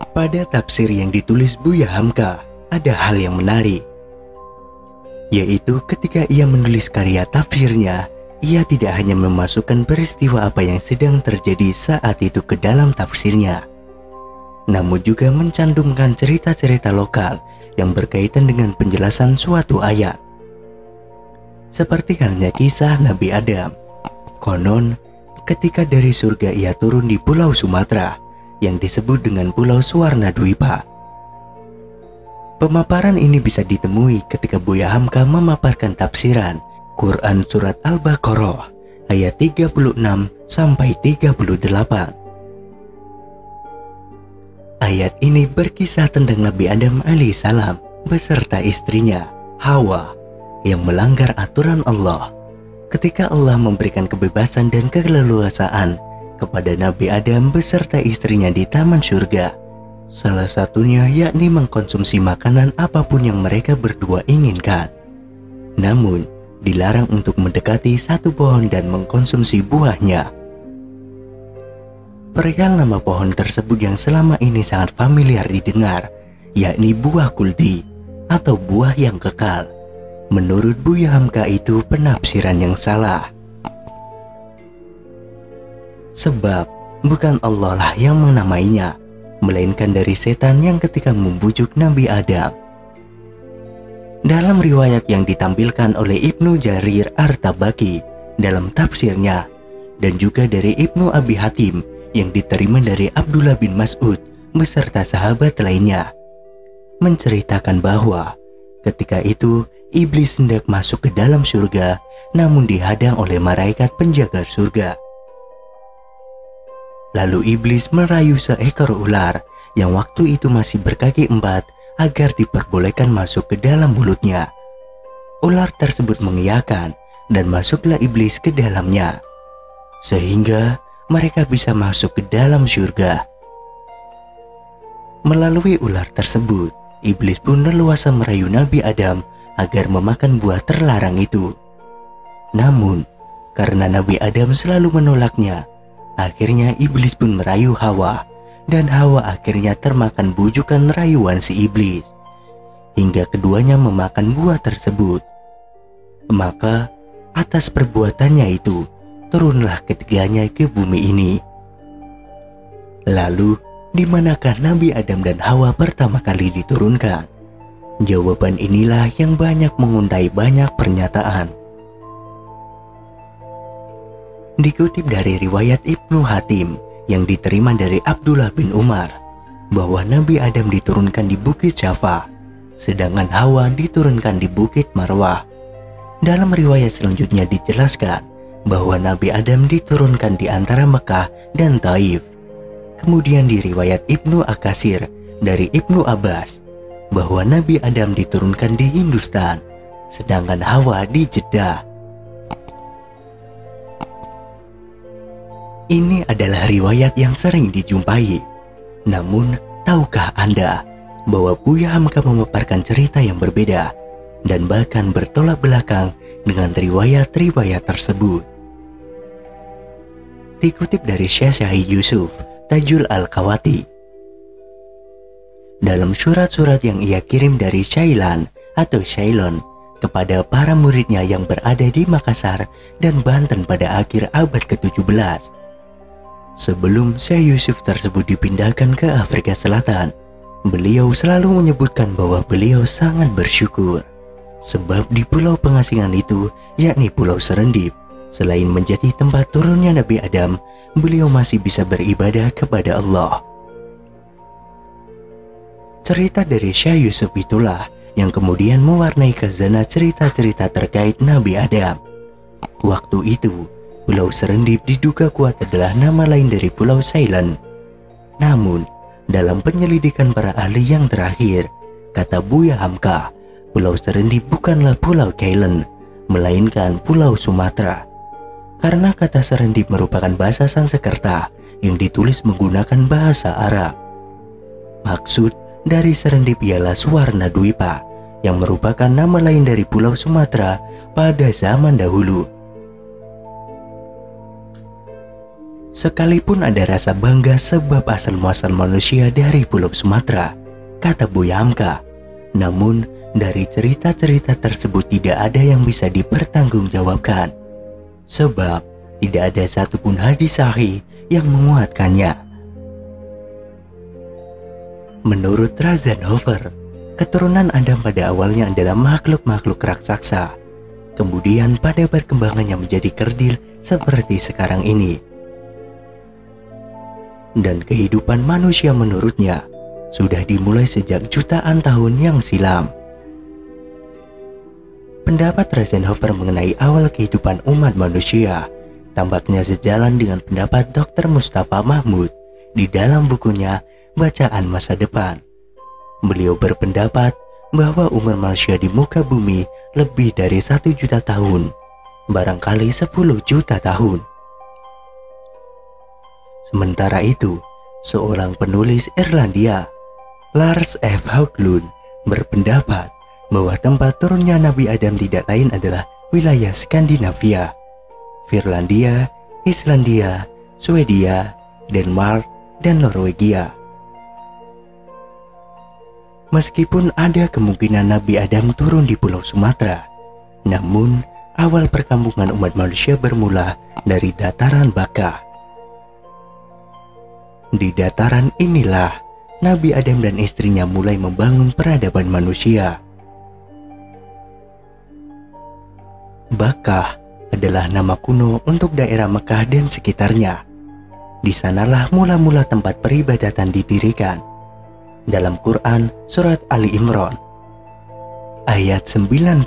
Pada tafsir yang ditulis Buya Hamka, ada hal yang menarik, yaitu ketika ia menulis karya tafsirnya, ia tidak hanya memasukkan peristiwa apa yang sedang terjadi saat itu ke dalam tafsirnya, namun juga mencantumkan cerita-cerita lokal yang berkaitan dengan penjelasan suatu ayat. Seperti halnya kisah Nabi Adam. Konon, ketika dari surga ia turun di Pulau Sumatera yang disebut dengan Pulau Suwarna Dwipa. Pemaparan ini bisa ditemui ketika Buya Hamka memaparkan tafsiran Quran Surat Al-Baqarah ayat 36 sampai 38. Ayat ini berkisah tentang Nabi Adam alaihissalam beserta istrinya Hawa yang melanggar aturan Allah ketika Allah memberikan kebebasan dan keleluasaan kepada Nabi Adam beserta istrinya di taman surga. Salah satunya yakni mengkonsumsi makanan apapun yang mereka berdua inginkan. Namun, dilarang untuk mendekati satu pohon dan mengkonsumsi buahnya. Perihal nama pohon tersebut yang selama ini sangat familiar didengar, yakni buah kuldi atau buah yang kekal. Menurut Buya Hamka itu penafsiran yang salah. Sebab bukan Allah lah yang menamainya, melainkan dari setan yang ketika membujuk Nabi Adam. Dalam riwayat yang ditampilkan oleh Ibnu Jarir Ar-Tabaki dalam tafsirnya, dan juga dari Ibnu Abi Hatim yang diterima dari Abdullah bin Mas'ud beserta sahabat lainnya, menceritakan bahwa ketika itu iblis hendak masuk ke dalam surga, namun dihadang oleh malaikat penjaga surga. Lalu iblis merayu seekor ular yang waktu itu masih berkaki 4 agar diperbolehkan masuk ke dalam mulutnya. Ular tersebut mengiyakan dan masuklah iblis ke dalamnya, sehingga mereka bisa masuk ke dalam surga. Melalui ular tersebut, iblis pun leluasa merayu Nabi Adam agar memakan buah terlarang itu. Namun, karena Nabi Adam selalu menolaknya, akhirnya iblis pun merayu Hawa, dan Hawa akhirnya termakan bujukan rayuan si iblis, hingga keduanya memakan buah tersebut. Maka atas perbuatannya itu, turunlah ketiganya ke bumi ini. Lalu, di manakah Nabi Adam dan Hawa pertama kali diturunkan? Jawaban inilah yang banyak menguntai banyak pernyataan. Dikutip dari riwayat Ibnu Hatim yang diterima dari Abdullah bin Umar, bahwa Nabi Adam diturunkan di Bukit Syafa, sedangkan Hawa diturunkan di Bukit Marwah. Dalam riwayat selanjutnya dijelaskan bahwa Nabi Adam diturunkan di antara Mekah dan Taif. Kemudian di riwayat Ibnu Akasir dari Ibnu Abbas, bahwa Nabi Adam diturunkan di Hindustan, sedangkan Hawa di Jeddah. Ini adalah riwayat yang sering dijumpai. Namun, tahukah Anda bahwa Buya Hamka memaparkan cerita yang berbeda dan bahkan bertolak belakang dengan riwayat-riwayat tersebut? Dikutip dari Syekh Syahid Yusuf Tajul Al-Kawati, dalam surat-surat yang ia kirim dari Cailan atau Ceylon kepada para muridnya yang berada di Makassar dan Banten pada akhir abad ke-17, sebelum Syekh Yusuf tersebut dipindahkan ke Afrika Selatan, beliau selalu menyebutkan bahwa beliau sangat bersyukur sebab di pulau pengasingan itu, yakni Pulau Serendip, selain menjadi tempat turunnya Nabi Adam, beliau masih bisa beribadah kepada Allah. Cerita dari Syekh Yusuf itulah yang kemudian mewarnai khazanah cerita-cerita terkait Nabi Adam. Waktu itu, Pulau Serendip diduga kuat adalah nama lain dari Pulau Ceylan. Namun, dalam penyelidikan para ahli yang terakhir, kata Buya Hamka, Pulau Serendip bukanlah Pulau Ceylan, melainkan Pulau Sumatera. Karena kata Serendip merupakan bahasa Sanskerta yang ditulis menggunakan bahasa Arab. Maksud dari Serendip ialah Suwarna Dwipa, yang merupakan nama lain dari Pulau Sumatera pada zaman dahulu. Sekalipun ada rasa bangga sebab asal muasal manusia dari Pulau Sumatera, kata Buya Hamka, namun dari cerita-cerita tersebut tidak ada yang bisa dipertanggungjawabkan, sebab tidak ada satupun hadis sahih yang menguatkannya. Menurut Rasenhofer, keturunan Adam pada awalnya adalah makhluk-makhluk raksasa, kemudian pada perkembangannya menjadi kerdil seperti sekarang ini. Dan kehidupan manusia menurutnya sudah dimulai sejak jutaan tahun yang silam. Pendapat Rasenhofer mengenai awal kehidupan umat manusia tampaknya sejalan dengan pendapat Dr. Mustafa Mahmud di dalam bukunya Bacaan Masa Depan. Beliau berpendapat bahwa umur manusia di muka bumi lebih dari 1 juta tahun, barangkali 10 juta tahun. Sementara itu, seorang penulis Irlandia, Lars F. Haglund, berpendapat bahwa tempat turunnya Nabi Adam tidak lain adalah wilayah Skandinavia, Finlandia, Islandia, Swedia, Denmark, dan Norwegia. Meskipun ada kemungkinan Nabi Adam turun di Pulau Sumatera, namun awal perkampungan umat manusia bermula dari dataran Baka. Di dataran inilah Nabi Adam dan istrinya mulai membangun peradaban manusia. Baka adalah nama kuno untuk daerah Mekah dan sekitarnya. Di sanalah mula-mula tempat peribadatan didirikan. Dalam Quran Surat Ali Imran ayat 96,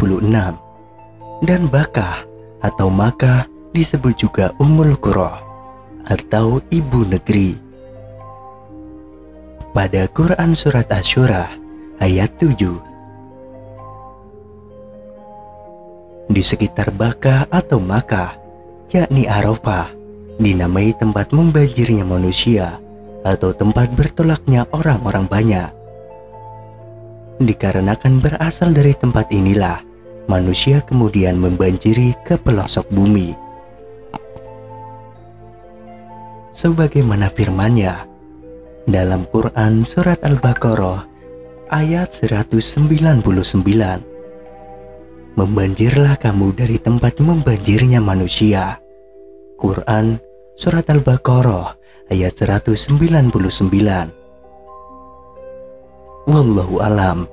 dan Bakah atau Makkah disebut juga Ummul Qura atau ibu negeri. Pada Quran Surat Asy-Syura ayat 7, di sekitar Bakah atau Makkah, yakni Arafah, dinamai tempat membanjirnya manusia atau tempat bertolaknya orang-orang banyak. Dikarenakan berasal dari tempat inilah, manusia kemudian membanjiri ke pelosok bumi. Sebagaimana firman-Nya dalam Quran Surat Al-Baqarah ayat 199, membanjirlah kamu dari tempat membanjirnya manusia. Quran Surat Al-Baqarah ayat 199. Wallahu alam.